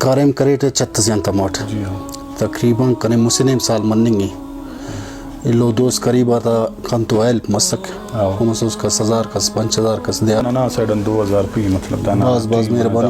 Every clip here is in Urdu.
Karem karete çattızyan tamat. Takriban kane musinem sal manningi. Illo dos kariba ta kanto help masak. Humus uska 1000 kas 5000 kas diya. Na sadan 2000 pi matlab dana. baz mehrabani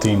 3,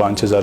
5000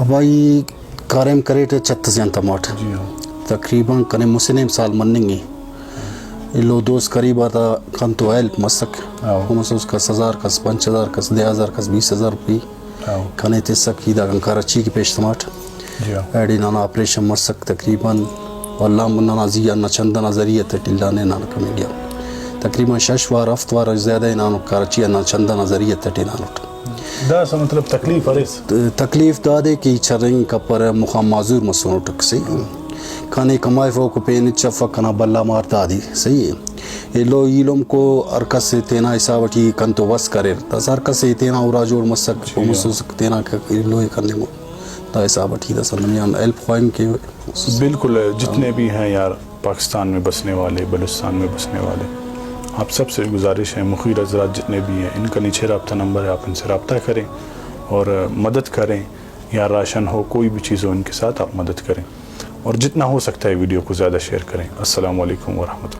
Abai karem karete çattızyan tamat. Takriban kane musinem sal manningi. Illo dos kariba ta kanto help masak. Humus uska 1000 kas 5000 kas 10000 kas 20000 rupi. Kane tesak ida kan Karachi ki pesh tamat. Edi nana operation masak takriban wallah munna naziya na chanda nazariya tatillane nana kamedia. Takriban 6 var 7 var zyada inano Karachi na chanda nazariya tatinano. دا څه مطلب تکلیف ارس تکلیف دا دے کہ چرنگ کا پر مخام معذور مسونو ٹک سی کھانے کمائے فو کو پین چفا کنا بلا مار دا دی صحیح ہے ایلو ایلوم کو ارکس سے تینا حسابٹی کنتو وس کرے تا سرکس سے تینا اورا جوڑ مسک مسک تینا ایلو کرنے مو تا حسابٹی دا سلمیان ایلپ خوائم کے بالکل جتنے بھی ہیں یار پاکستان میں بسنے والے، بلوچستان میں بسنے والے، آپ سب سے گزارش ہے، مخیر حضرات جتنے بھی ہیں ان کا نیچے رابطہ نمبر ہے، آپ ان سے رابطہ کریں اور مدد کریں، یا راشن ہو کوئی بھی چیز ہو ان کے ساتھ آپ مدد کریں، اور جتنا ہو سکتا ہے ویڈیو کو زیادہ شیئر کریں۔ السلام علیکم ورحمۃ اللہ۔